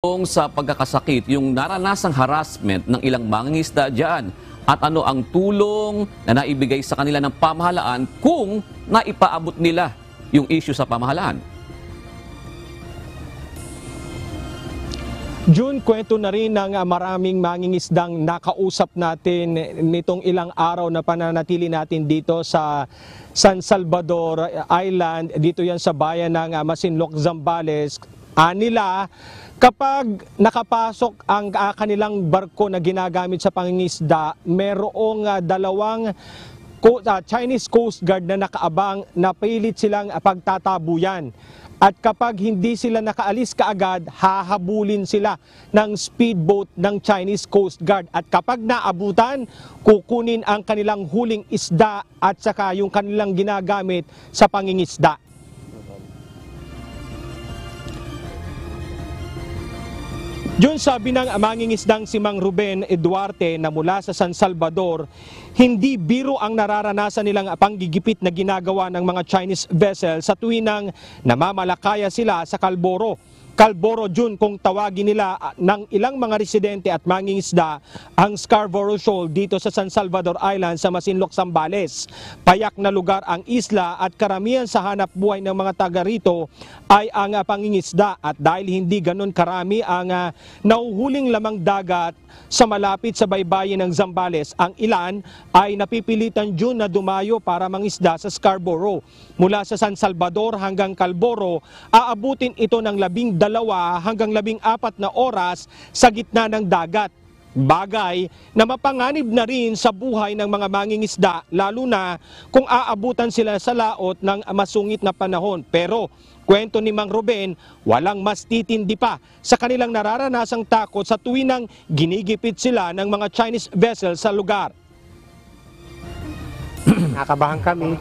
Kung sa pagkakasakit, yung naranasang harassment ng ilang mangingisda dyan at ano ang tulong na naibigay sa kanila ng pamahalaan kung naipaabot nila yung issue sa pamahalaan. June, kwento na rin ng maraming mangingisdang nakausap natin nitong ilang araw na pananatili natin dito sa San Salvador Island. Dito yan sa bayan ng Masinloc, Zambales. Nila, kapag nakapasok ang kanilang barko na ginagamit sa pangingisda, merong dalawang Chinese Coast Guard na nakaabang na pilit silang pagtatabuyan. At kapag hindi sila nakaalis kaagad, hahabulin sila ng speedboat ng Chinese Coast Guard. At kapag naabutan, kukunin ang kanilang huling isda at saka yung kanilang ginagamit sa pangingisda. Yun sabi ng mangingisdang si Mang Ruben Eduarte na mula sa San Salvador, hindi biro ang nararanasan nilang panggigipit na ginagawa ng mga Chinese vessel sa tuwinang namamalakaya sila sa Calboro. Calboro, June, kung tawagin nila ng ilang mga residente at mangingisda ang Scarborough Shoal dito sa San Salvador Island sa Masinloc, Zambales. Payak na lugar ang isla at karamihan sa hanap buhay ng mga taga rito ay ang pangingisda. At dahil hindi ganun karami ang nahuhuling lamang dagat sa malapit sa baybayin ng Zambales, ang ilan ay napipilitan June na dumayo para mangisda sa Scarborough. Mula sa San Salvador hanggang Calboro, aabutin ito ng 12 hanggang 14 na oras sa gitna ng dagat. Bagay na mapanganib na rin sa buhay ng mga mangingisda, lalo na kung aabutan sila sa laot ng masungit na panahon. Pero kwento ni Mang Ruben, walang mas titindi pa sa kanilang nararanasang takot sa tuwinang ginigipit sila ng mga Chinese vessel sa lugar. Nakabahan kami.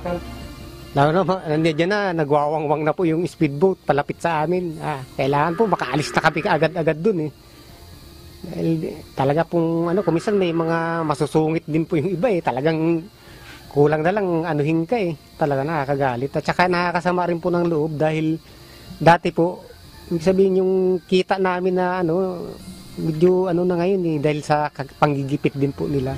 Nandiyan na, nagwawangwang na po yung speedboat palapit sa amin. Kailangan po makaalis na kami agad-agad dun eh. Dahil talaga pong kuminsan may mga masusungit din po yung iba eh. Talagang kulang na lang anuhin ka eh. Talaga nakakagalit. At saka nakakasama rin po ng loob dahil dati po, ibig sabihin yung kita namin na medyo na ngayon eh. Dahil sa panggigipit din po nila.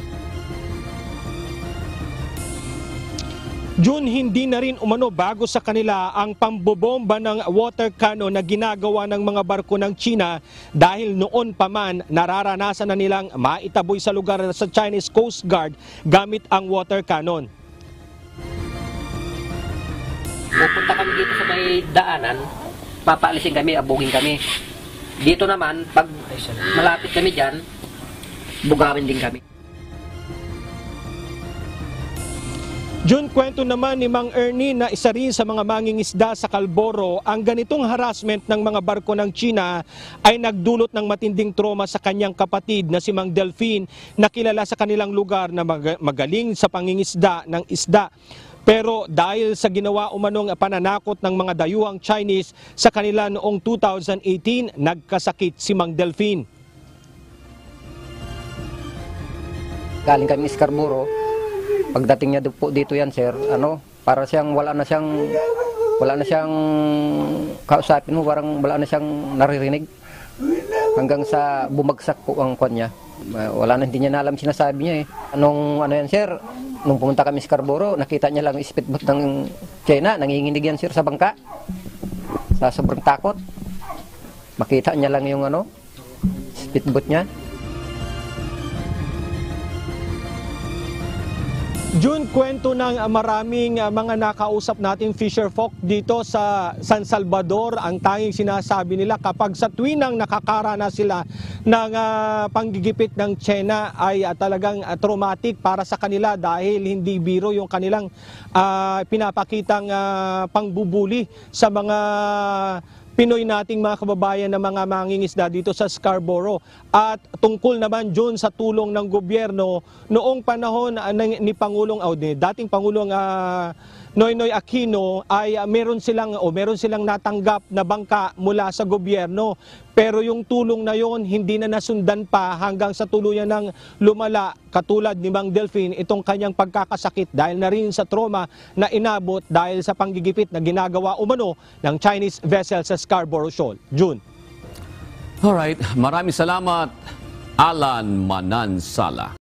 June, hindi na rin umano bago sa kanila ang pambobomba ng water cannon na ginagawa ng mga barko ng China dahil noon pa man nararanasan na nilang maitaboy sa lugar sa Chinese Coast Guard gamit ang water cannon. Pupunta kami dito sa may daanan, papaalisin kami, abugin kami. Dito naman, pag malapit kami dyan, bugawin din kami. June, kwento naman ni Mang Ernie na isa rin sa mga mangingisda sa Calboro, ang ganitong harassment ng mga barko ng China ay nagdulot ng matinding trauma sa kanyang kapatid na si Mang Delphine na kilala sa kanilang lugar na magaling sa pangingisda ng isda. Pero dahil sa ginawa umanong pananakot ng mga dayuhang Chinese sa kanila noong 2018, nagkasakit si Mang Delphine. Galing kami sa Scarborough. Pagdating niya po dito yan, sir, para siyang wala na siyang kausapin mo, parang wala na siyang naririnig. Hanggang sa bumagsak po ang kwan niya. Hindi niya na alam sinasabi niya eh. Yan, sir, nung pumunta kami sa Scarborough, nakita niya lang yung speedboat ng China, nanginginig yan, sir, sa bangka. Sa sobrang takot. Makita niya lang yung speedboat niya. June, kwento ng maraming mga nakausap nating fisherfolk dito sa San Salvador, ang tanging sinasabi nila kapag sa tuwinang nakakaranas sila ng panggigipit ng China ay talagang traumatic para sa kanila dahil hindi biro yung kanilang pinapakitang pangbubuli sa mga Pinoy nating mga kababayan na mga mangingisda dito sa Scarborough. At tungkol naman June sa tulong ng gobyerno noong panahon ni dating Pangulong Noynoy Aquino ay meron silang natanggap na bangka mula sa gobyerno. Pero yung tulong na yon hindi na nasundan pa hanggang sa tuluyan ng lumala, katulad ni Mang Delphine, itong kanyang pagkakasakit dahil na rin sa trauma na inabot dahil sa panggigipit na ginagawa umano ng Chinese vessel sa Scarborough Shoal. June. Alright, maraming salamat, Alan Manansala.